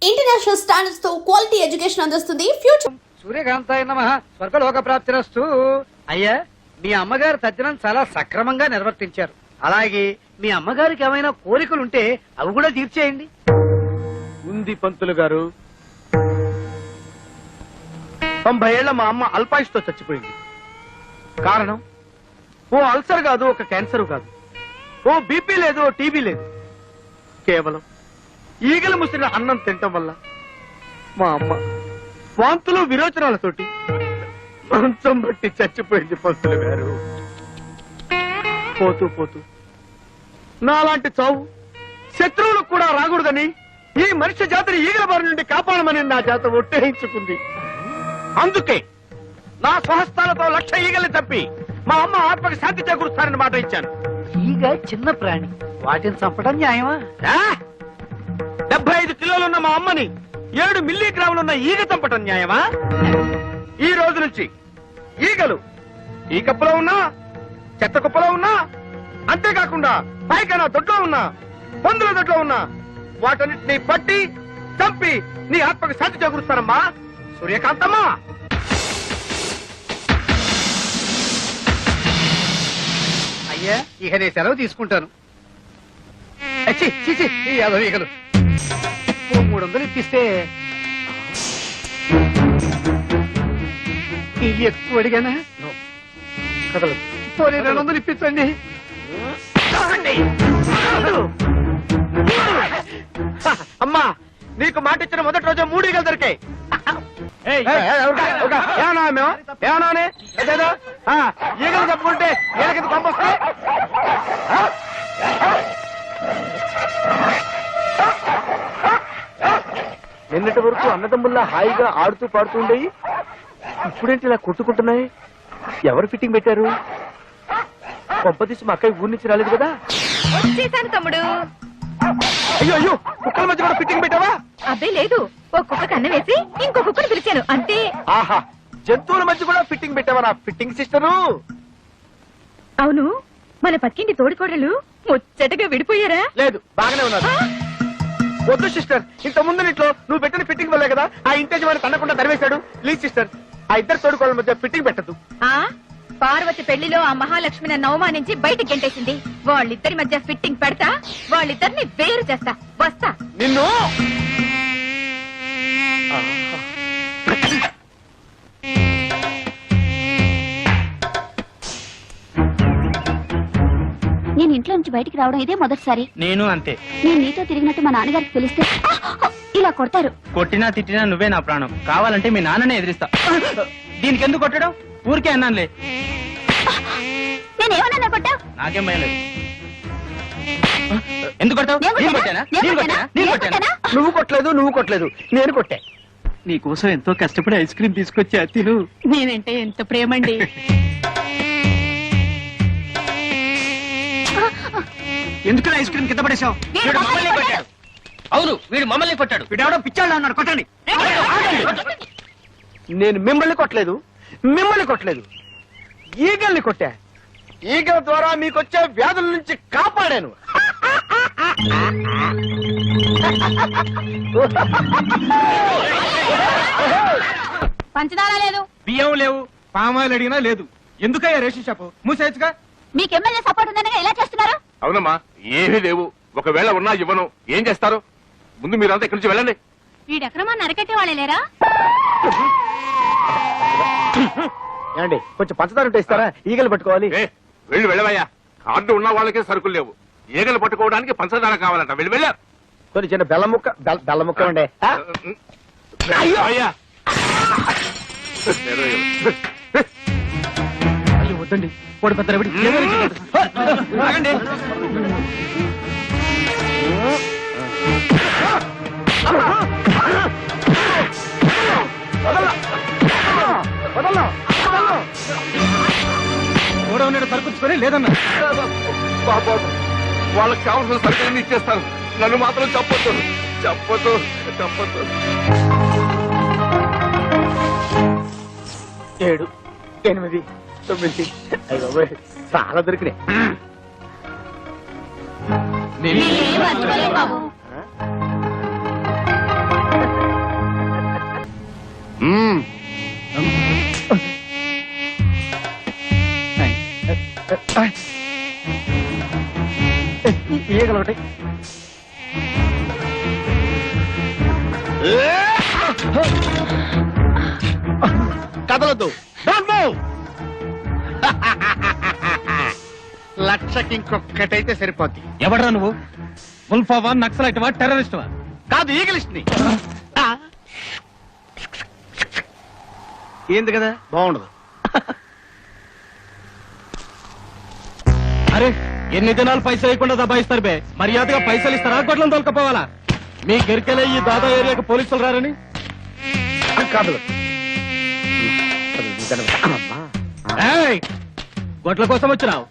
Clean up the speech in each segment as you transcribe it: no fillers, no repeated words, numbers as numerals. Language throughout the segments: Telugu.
ఇంటర్నేషనల్ స్టాండర్డ్స్ తో క్వాలిటీ ఎడ్యుకేషన్ అందిస్తుంది ఫ్యూచర్. సూర్యకాంతాయ నమః స్వర్గలోక ప్రాప్తిరస్తు. అయ్యా, మీ అమ్మగారు తద్దినం చాలా సక్రమంగా నిర్వర్తించారు. అలాగే మీ అమ్మగారికి ఏమైనా కోరికలుంటే అవి కూడా తీర్చేయండి. ఉంది పంతులు గారు. 90 ఏళ్ల మా అమ్మ అల్పాయుష్తో చచ్చిపోయింది. కారణం ఓ అల్సర్ కాదు, ఒక క్యాన్సర్ కాదు, ఓ బీపీ లేదు, ఓ టీబీ లేదు. కేవలం ఈగలు ముసిరిన అన్నం తినటం వల్ల మా అమ్మ వాంతులు విరోచనాలతోటి మంచం బట్టి చచ్చిపోయింది పంతులు గారు. పోతూ పోతూ నాలాంటి చావు శత్రువులకు కూడా రాకూడదని ఈ మనిషి జాతిని ఈగల బారి నుండి కాపాడమని నా జాత ఒట్టేయించుకుంది. అందుకే నా స్వహస్తాలతో 1,00,000 ఈగల్ని తప్పి మా అమ్మ ఆత్మకి శాంతి చేకూరుస్తానని మాట ఇచ్చాను. ఈగ చిన్న ప్రాణి, వాటిని చంపడం న్యాయమా? 75 కిలోలున్న మా అమ్మని 7 మిల్లీగ్రాములున్న ఈగ చంపటం న్యాయమా? ఈ రోజు నుంచి ఈగలు ఈ కప్పులో ఉన్నా, చెత్త కుప్పలో ఉన్నా, అంతేకాకుండా పైకైనా దొడ్లో ఉన్నా, పందుల దొడ్లో ఉన్నా, వాటన్నిటిని పట్టి చంపి నీ ఆత్మకి శాంతి చేకూరుస్తానమ్మా సూర్యకాంతమ్మా. అయ్యా, ఇక నేను సెలవు తీసుకుంటాను. ఈ 50 ఈగలు 300 ఇప్పిస్తే ఇవి ఎక్కువ అడిగానా? కదలదు. పోనీ 200 ఇప్పించండి. అమ్మా, నీకు మాట ఇచ్చిన మొదటి రోజు 3 ఈగలు దొరికాయి. ఈగలు తప్పుకుంటే ఈగలకి పంపొస్తే నిన్నటి వరకు అన్నదమ్ముల్లా హాయిగా ఆడుతూ పాడుతూ ఉండేవి, ఇప్పుడేంటి ఇలా కొట్టుకుంటున్నాయి? ఎవరు ఫిట్టింగ్ పెట్టారు? కొంపదీసి మా అక్కయ్య ఊరి నుంచి రాలేదు కదా? వచ్చేసాను తమ్ముడు. అయ్యో అయ్యో, కుక్కల మధ్య కూడా ఫిట్టింగ్ పెట్టావా? అబ్బే లేదు, ఒక కుక్క కన్ను వేసి ఇంకో కుక్కను పిలిచాను అంతే. ఆహా, జంతువుల మధ్య కూడా ఫిట్టింగ్ పెట్టావా నా ఫిట్టింగ్ సిస్టరు? అవును, మన పక్కింటి తోడికోడలు ముచ్చటగా విడిపోయారా? లేదు, బాగానే ఉన్నారు. వద్దు సిస్టర్, ఇంత ముందు నీట్లో నువ్వు పెట్టిన ఫిట్టింగ్ వల్లే కదా ఆ ఇంటి వాడిని తన్నకుండా తరివేశాడు. ప్లీజ్ సిస్టర్, ఆ ఇద్దరు తోడుకోళ్ళ మధ్య ఫిట్టింగ్ పెట్టద్దు. ఆ పార్వతి పెళ్లిలో ఆ మహాలక్ష్మిని నన్ను అవమానించి బయటికి గెంటేసింది. వాళ్ళిద్దరి మధ్య ఫిట్టింగ్ పెడతా, వాళ్ళిద్దరిని వేరు చేస్తా. వస్తా. నిన్ను నేను ఇంట్లో నుంచి బయటికి రావడం ఇదే మొదటిసారి. నేను అంతే. నేను నీతో తిరిగినట్టు మా నాన్నగారికి తెలిస్తే ఇలా కొడతారు. కొట్టినా తిట్టినా నువ్వే నా ప్రాణం. కావాలంటే మీ నాన్ననే ఎదిరిస్తా. దీనికి ఎందుకు కొట్టడం? ఊరికే అన్నానులే. నేనేమన్నా కొట్టావు? నాకేం భయం లేదు. ఎందుకు కొట్టావు? నేను కొట్టానా? నేను కొట్టానా? నేను కొట్టానా? నువ్వు కొట్టలేదు, నువ్వు కొట్టలేదు, నేను కొట్టా. నీకోసం ఎంతో కష్టపడి ఐస్ క్రీమ్ తీసుకొచ్చా తిను. నేనంటే ఎంత ప్రేమండి. ఎందుకు ఐస్ క్రీమ్ కింద పడేశావు? వీడు మమ్మల్ని కొట్టాడు. అవును, వీడు మమ్మల్ని కొట్టాడు. వీడెవడో పిచ్చాడు అన్నాడు. కొట్టండి. నేను మిమ్మల్ని కొట్టలేదు, మిమ్మల్ని కొట్టలేదు, ఈగల్ని కొట్టా. ఈగల ద్వారా మీకొచ్చే వ్యాధుల నుంచి కాపాడాను. పంచదార లేదు, బియ్యం లేవు, పామాయిల్ అడిగినా లేదు. ఎందుకయ్యా రేషన్ షాపు మూసేయచ్చుగా? మీకు ఎమ్మెల్యే సపోర్ట్ ఉందనగా ఎలా చేస్తున్నారు? అవునమ్మా, ఏమీ లేవు. ఒకవేళ ఉన్నా ఇవ్వను. ఏం చేస్తారు? ముందు మీరంతా ఇక్కడి నుంచి వెళ్ళండి. వీడెక్రమాన్ని అరకట్టే వాళ్ళే లేరా? ఏమండి, కొంచెం పంచదార ఉంటే ఇస్తారా? ఈగలు పట్టుకోవాలి. వెళ్ళవయ్యా. కార్డు ఉన్న వాళ్ళకే సరుకులు లేవు. ఈగలు పట్టుకోవడానికి పంచదార కావాలంట. వెళ్ళారు. కొన్ని చిన్న బెల్ల ముక్క ఉండే. అయ్యా, అయ్యో వద్దండి, వాడు పెద్ద రవిడి. ఆగండి. గోడౌన్ సరుకుచ్చుకొని లేదన్నా. బాబా, వాళ్ళకి కావాల్సిన సరుకులన్నీ ఇచ్చేస్తాను. నన్ను మాత్రం చెప్పొద్దు, చెప్పొద్దు, చెప్పొద్దు. 7, 8, 9. అయ్యో చాలా దొరికినాయి. ఈగలు ఒకటి. కదలదు. Don't move. లక్షకి ఇంకొక్కటైతే సరిపోద్ది. ఎవడరా నువ్వు? ఉల్ఫావా, నక్సలైట్వా, టెర్రరిస్ట్వా? కాదు, ఈగలిస్ట్ ని. ఏంది కదా, బాగుండదు. అరే ఎన్ని దినాలు పైసలు ఇవ్వకుండా దబాయిస్తారు బే. మర్యాదగా పైసలు ఇస్తారా, గొడ్లను తోలుకపోవాలా? మీ గరికెలే ఈ దాదా ఏరియాకి పోలీసులు రారని. కాదు, ఏయ్, గొడ్ల కోసం వచ్చినావు?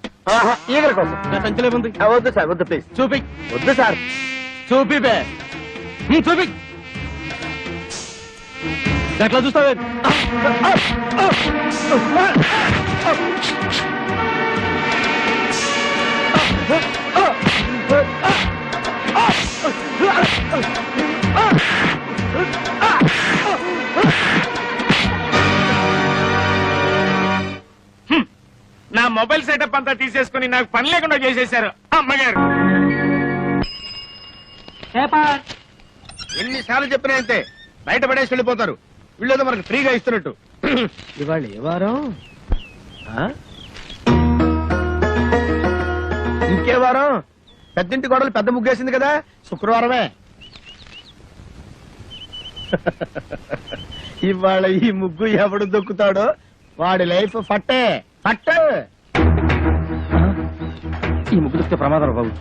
ఈగల కోసం. నా సంచిలో ఉంది, వద్దు సార్, వద్దు ప్లీజ్. చూపి. వద్దు సార్. చూపి బే. చూపి. ఎట్లా చూస్తావే? నా మొబైల్ సెటప్ అంతా తీసేసుకుని నాకు పని లేకుండా చేసేశారు అమ్మగారు. ఎన్నిసార్లు చెప్పినా అంతే, బయట పడేసి వెళ్ళిపోతారు. వీళ్ళేదో మనకు ఫ్రీగా ఇస్తున్నట్టు. ఇవాళ ఏ వారం? ఇంకే వారం? పెద్దింటి గొడవలు పెద్ద ముగ్గేసింది కదా, శుక్రవారమే. ఇవాళ ఈ ముగ్గు ఎవడు దొక్కుతాడో వాడి లైఫ్ ఫట్టే ఫట్టే. ఈ ముగ్గురు వస్తే ప్రమాదం బాబు.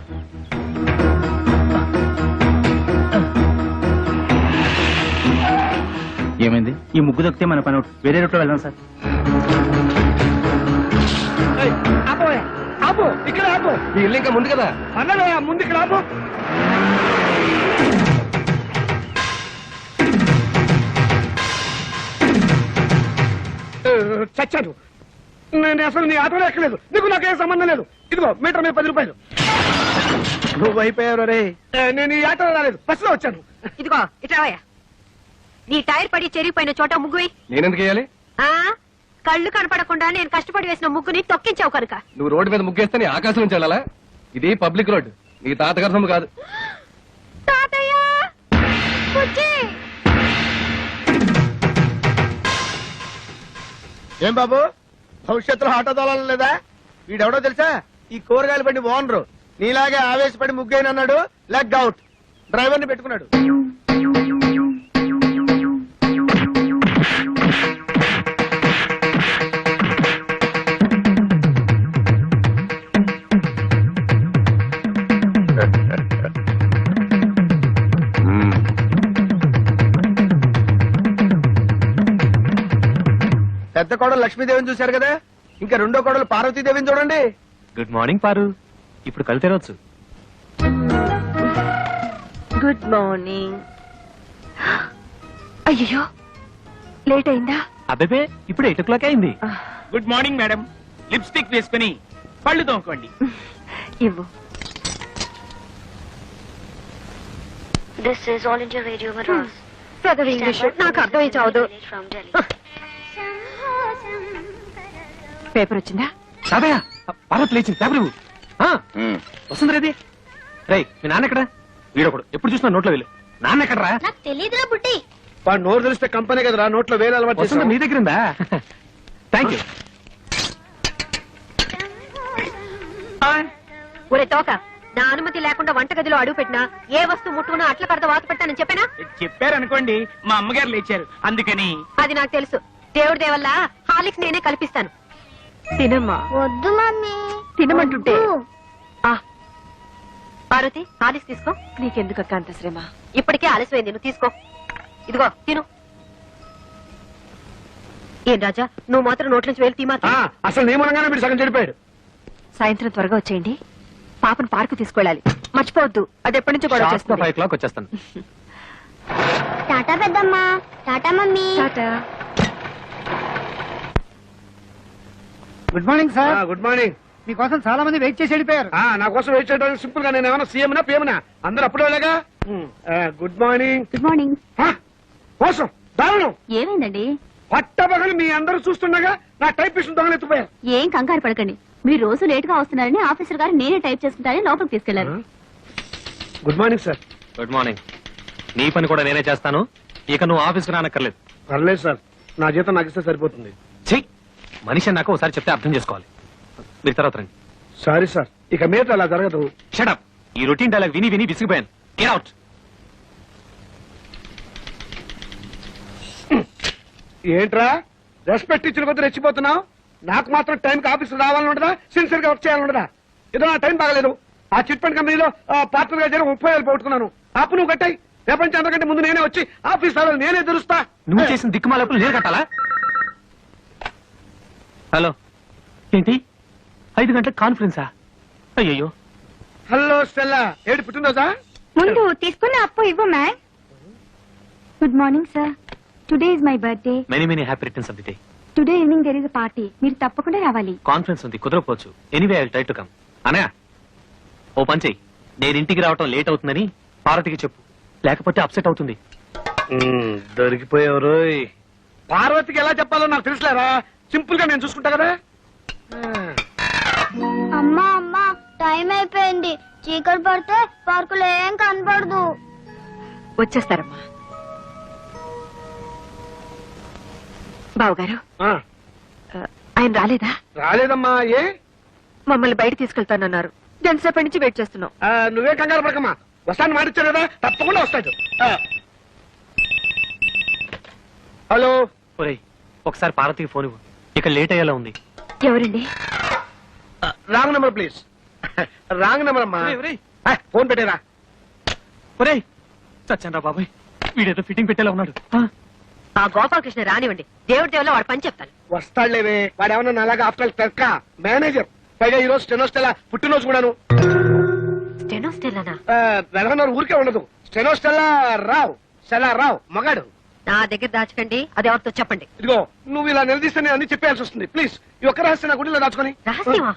ఏమైంది? ఈ ముగ్గు దొక్కితే మన పని అవుట్. వేరే రూట్లో వెళ్దాం సార్. ఆపు, ఇక్కడ ఆపు. ఈ ఇల్లు ఇంకా ముందు కదా. అన్నదే ముందు ఇక్కడ ఆపు. చచ్చాను. నేను అసలు నీ ఆటోలో ఎక్కలేదు. నీకు నాకేం సంబంధం లేదు. ఇదిగో మీటర్ మీద 10 రూపాయలు. నువ్వు అయిపోయావు రే. నేను ఈ ఆటోలో రాలేదు, బస్సులో వచ్చాను. ఇదిగో ఇట్రావయ్యా. నీ టైర్ పడి చెరిగిపోయిన చోట ముగ్గు వేయ్. నేనెందుకు వేయాలి? ఆ కళ్ళు కనపడకుండా నేను కష్టపడి వేసిన ముగ్గుని తొక్కించావు కనుక. నువ్వు రోడ్డు మీద ముగ్గేస్తే నీ ఆకాశం నుంచి వెళ్ళాలా? ఇది పబ్లిక్ రోడ్, నీ తాతగారి సొమ్ము కాదు. తాతయ్య బుజ్జి. ఏం బాబు, భవిష్యత్తులో ఆటో తోలాలి లేదా? వీడెవడో తెలుసా? ఈ కూరగాయలు బండి ఓనరు. నీలాగే ఆవేశపడి ముగ్గైనన్నాడు, లెగ్ అవుట్. డ్రైవర్ ని పెట్టుకున్నాడు. పెద్ద కోడలు లక్ష్మీదేవిని చూశారు కదా, ఇంకా రెండో కోడలు పార్వతీదేవిని చూడండి. గుడ్ మార్నింగ్ పారు. ఇప్పుడు కళ్ళు తెరవచ్చు. Good morning. అయ్యో లేట్ అయిందా? అబ్బే ఇప్పుడు 8 o'clock అయింది. Good morning madam. లిప్స్టిక్ వేసుకుని పళ్ళు తోముకోండి. ఇవ్వు. This is All India Radio Madras. పెదవి ఇంగ్లీష్ నాకు అర్థమై చావదు. From Delhi. పేపర్ వచ్చిందా? తాతయ్య, పార్వతి లేచింది. పేపర్ ఇవ్వు. వస్తుంది రేది. రేయ్, మీ నాన్న ఎక్కడ? వీడొకడు ఎప్పుడు చూసినా నోట్లో వెళ్ళు. నాన్న ఎక్కడరా? నాకు తెలీదురా బుట్టి. వాడు నోరు తెలిస్తే కంపెనీ కదరా, నోట్లో వేలు అలవాటు వస్తుంది చేస్తాం. నీ దగ్గర ఉందా? Thank you. ఒరే తోక, నా అనుమతి లేకుండా వంటగదిలో అడుగు పెట్టినా ఏ వస్తువు ముట్టుకున్నా అట్ల కడత వాత పెట్టానని చెప్పానా? చెప్పారనుకోండి, మా అమ్మగారు లేచారు అందుకని. అది నాకు తెలుసు. దేవుడి దేవల్ల హాలిక్స్ నేనే కల్పిస్తాను. తినమ్మా. వద్దు మమ్మీ. తినమంటుంటే. వద్దు. ఆ పార్వతి, హాలిక్స్ తీసుకో. నీకెందుకక్క అంత శ్రమ? ఇప్పటికే ఆలస్యమైంది, నువ్వు తీసుకో. ఇదిగో తిను. ఏం రాజా, నువ్వు మాత్రం నోట్ల నుంచి వేలు తీమా. అసలు నియమనంగానే మీరు సగం చెడిపోయాడు. సాయంత్రం త్వరగా వచ్చేయండి. పాపను పార్కు తీసుకెళ్ళాలి, మర్చిపోవద్దు. అది ఎప్పటి నుంచో గొడవ చేస్తుంది. 5 o'clock వచ్చేస్తాను. టాటా పెద్దమ్మా. Tata mummy. Tata. Good morning sir. Good morning. మీకోసం చాలా మంది వెయిట్ చేసి వెళ్ళిపోయారు. నా కోసం వెయిట్ చేయడానికి సింపుల్ గా నేను ఏమైనా సీఎం నా పిఎం నా? అందరూ అప్పుడే వెళ్ళగా. Good morning. Good morning. కోసం దారుణం. ఏమైందండి? పట్టబగలు మీ అందరూ చూస్తుండగా నా టైపిస్ట్ దొంగలు ఎత్తుపోయారు. ఏం కంగారు పడకండి. మీరు రోజు లేట్ గా వస్తున్నారని ఆఫీసర్ గారు నేనే టైప్ చేసుకుంటారని లోపలికి తీసుకెళ్లారు. Good morning sir. Good morning. నీ పని కూడా నేనే చేస్తాను. ఇక నువ్వు ఆఫీస్కి రానక్కర్లేదు. పర్లేదు సార్, నా జీతం నాకు ఇస్తే సరిపోతుంది. చెయ్యి. మనిషి నాకు ఒకసారి చెప్తే అర్థం చేసుకోవాలి. మీరు తర్వాత రండి. సారీ సార్, ఇక మీద అలా జరగదు. షటప్. ఈ రొటీన్ డైలాగ్ విని విని విసిగిపోయాను. Get out. ఏంట్రా రెస్పెక్ట్ ఇచ్చిన కొద్ది రెచ్చిపోతున్నావు? నాకు మాత్రం టైంకి ఆఫీస్ రావాలని ఉండదా? సిన్సియర్ గా వర్క్ చేయాలని ఉండదా? ఏదో నా టైం బాగలేదు. ఆ చిట్ ఫండ్ కంపెనీలో పార్ట్నర్ గా జరిగి 30,000 పోగొట్టుకున్నాను. అప్పు నువ్వు కట్టాయి. రేపటి నుంచి అంతకంటే ముందు నేనే వచ్చి ఆఫీస్ రావాలి, నేనే తెరుస్తా. నువ్వు చేసిన దిక్కుమాలప్పుడు నేను కట్టాలా? హలో, ఏంటి 5 గంటలకు కాన్ఫరెన్సా? అయ్యయ్యో. హలో స్టెల్లా, ఏడు పుట్టినరోజా? ముందు తీసుకున్న అప్పు ఇవ్వు ma'am. Good morning sir. Today is my birthday. Many many happy returns of the day. Today evening there is a party. మీరు తప్పకుండా రావాలి. కాన్ఫరెన్స్ ఉంది, కుదరకపోవచ్చు. Anyway I will try to come. Anaya, ఓ పని చెయ్యి. నేను ఇంటికి రావటం లేట్ అవుతుందని పార్వతికి చెప్పు, లేకపోతే అప్సెట్ అవుతుంది. దొరికిపోయారు. పార్వతికి ఎలా చెప్పాలో నాకు తెలుసులేరా. సింపుల్ గా నేను చూసుకుంటా కదా. అమ్మా అమ్మా, టైం అయిపోయింది. చీకటి పడితే పార్కులో ఏం కనపడదు. వచ్చేస్తారమ్మా. బావగారు, ఆ, ఆయన రాలేదా? రాలేదమ్మా. ఏ? మమ్మల్ని బయట తీసుకెళ్తానన్నారు. ఎంతసేపటి నుంచి వెయిట్ చేస్తున్నాం. నువ్వే కంగారు పడకమ్మా. వస్తాను మాటిచ్చారు కదా, తప్పకుండా వస్తాడు. హలో. ఒరేయ్, ఒకసారి పార్వతికి ఫోన్ ఇవ్వు. ఇక లేట్ అయ్యేలా ఉంది. ఎవరండి? Wrong number please. Wrong number అమ్మా. ఒరేయ్, ఫోన్ పెట్టేరా. ఒరేయ్, చచ్చాను రా బాబాయ్. వీడేదో ఫిట్టింగ్ పెట్టేలా ఉన్నాడు. ఆ గోపాలకృష్ణ రానివ్వండి. దేవుడి దేవులో వాడు పని చెప్తాను. వస్తాడులేవే, వాడు ఏమన్నా అలాగా ఆఫ్టర్ క్లర్క్ మేనేజర్. పైగా ఈ రోజు స్టెనోస్టెలా పుట్టినరోజు కూడాను. స్టెనోస్టెల్లానా? వెలగనోరు ఊరికే ఉండదు. స్టెనోస్టెలా రావు, స్టెలా రావు మగాడు. నా దగ్గర దాచకండి. అదెవరితో చెప్పండి. ఇదిగో, నువ్వు ఇలా నిలదీస్తే నేను అన్ని చెప్పేయాల్సి వస్తుంది. ప్లీజ్, ఈ ఒక్క రహస్యం నా గుడిలో దాచుకొని. రహస్యమా?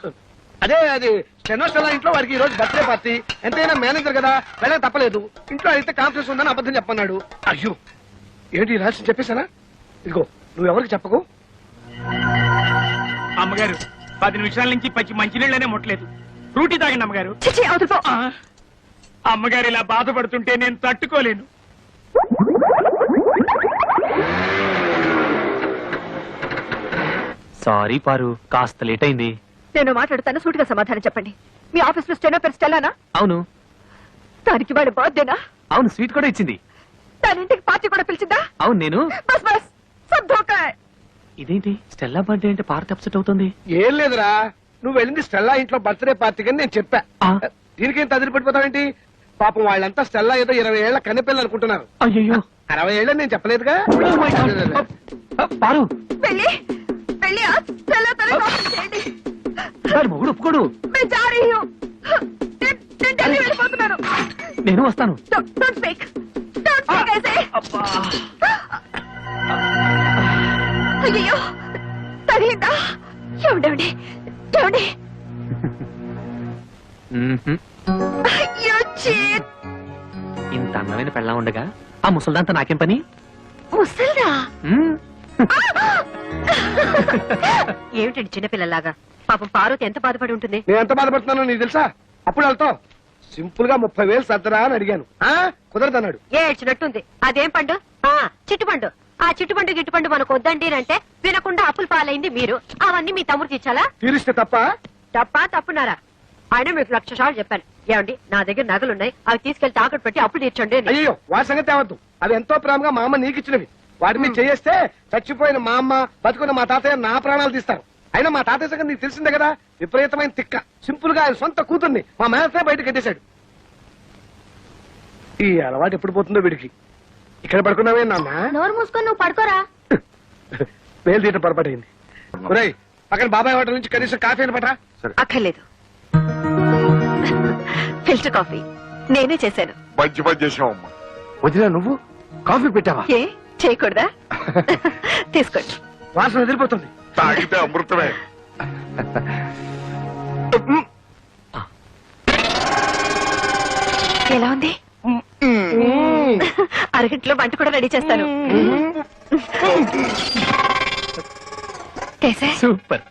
అదే అది స్టెనోస్టెలా ఇంట్లో వాడికి ఈ రోజు బర్త్డే పార్టీ. ఎంతైనా మేనేజర్ కదా, వెళ్ళక తప్పలేదు. ఇంట్లో అయితే కాన్ఫరెన్స్ ఉందని అబద్ధం చెప్పన్నాడు. అయ్యో, ఏంటి ఈ రహస్యం చెప్పేశానా? ఇదిగో, నువ్వెవరికి చెప్పకు. అమ్మగారు 10 నిమిషాల నుంచి పచ్చి మంచినీళ్ళనే ముట్టలేదు. ఫ్రూటీ తాగండి అమ్మగారు. చిచి, అవతల పో. అమ్మగారు ఇలా బాధపడుతుంటే నేను తట్టుకోలేను. సారీ పారు, కాస్త లేట్ అయింది. నేను మాట్లాడుతాను, సూటిగా సమాధానం చెప్పండి. మీ ఆఫీస్ లో స్టెనో పేరు స్టెల్లానా? అవును. దానికి వాడి బర్త్డేనా? అవును, స్వీట్ కూడా ఇచ్చింది. దాని ఇంటికి పార్టీ కూడా పిలిచిందా? అవును, నేను. బస్ బస్, సబ్ ధోకా. ఇదేంటి స్టెల్లా బర్త్డే అంటే పార్టీ అప్సెట్ అవుతుంది? ఏం లేదురా, నువ్వు వెళ్ళింది స్టెల్లా ఇంట్లో బర్త్డే పార్టీ అని నేను చెప్పా. ఆ. దీనికేం తదిరి పడిపోతావేంటి? పాపం వాళ్ళంతా స్టెల్లా ఏదో 20 ఏళ్ల కన్నెపిల్లలు అనుకుంటున్నారు. అయ్యో, 60 ఏళ్ళని నేను చెప్పలేదుగా. పారు, వెళ్ళి వెళ్ళి ఆ స్టెల్లా తల కాపీ చేయండి. వాడి మొగుడు ఒప్పుకోడు. मैं जा रही हूँ. నేను ఢిల్లీ వెళ్ళిపోతున్నాను. నేను వస్తాను. Don't speak. Don't speak ऐसे. అయ్యో, తగిలిందా? ఏమండి ఏమండి? అయ్యో, చీట్. ఇంత అందమైన పెళ్ళా ఉండగా ఆ ముసల్దాంతా నాకేం పని? ముసల్దా? మ్మ్. ఏమిటండి చిన్నపిల్లలాగా? పాపం పార్వతి ఎంత బాధపడి ఉంటుంది. నేను ఎంత బాధపడుతున్నానో నీకు తెలుసా? అప్పుడు వెళ్తావు. సింపుల్ గా 30,000 సర్దరా అని అడిగాను. కుదరదన్నాడు. ఏడ్చినట్టుంది. అదేం పండు? చిట్టుపండు. ఆ చిట్టుపండు గిట్టుపండు మనకు వద్దండి అంటే వినకుండా అప్పులు పాలైంది మీరు. అవన్నీ మీ తమ్ముడు తీర్చాలా? తీరిస్తే తప్ప. తప్పున్నారా? ఆయన మీకు 1,00,000 సార్లు చెప్పాను. ఏమండి, నా దగ్గర నగలున్నాయి, అవి తీసుకెళ్లి తాకట్టు పెట్టి అప్పులు తీర్చండి అని. అయ్యో, వాటి సంగతి అవద్దు. అవి ఎంతో ప్రేమగా మా అమ్మ నీకు ఇచ్చినవి. వాటిని చేస్తే చచ్చిపోయిన మా అమ్మ, బతుకున్న మా తాతయ్య నా ప్రాణాలు తీస్తారు. అయినా మా తాతయ్య సంగతి నీకు తెలిసిందే కదా, విపరీతమైన తిక్క. సింపుల్ గా ఆయన సొంత కూతుర్ని మా మేనసే బయట కట్టేశాడు. ఈ అలవాటు ఎప్పుడు పోతుందో వీడికి. ఇక్కడ పడుకున్నావే నాన్న? నోరు మూసుకొని నువ్వు పడుకోరా. వేలు తీయటం పొరపాటైంది. ఒరేయ్, అక్కడ బాబాయ్ హోటల్ నుంచి కనీసం కాఫీ అని పట్రా. అక్కర్లేదు. ఫిల్టర్ కాఫీ నేనే చేశాను. మంచి పని చేసావమ్మా. వదినా, నువ్వు కాఫీ పెట్టావా? ఏ చేయకూడదా? తీసుకోండి. వాసన వదిలిపోతుంది. తాగితే అమృతమే. ఎలా ఉంది? అరగంటలో వంట కూడా రెడీ చేస్తాను. కేసే సూపర్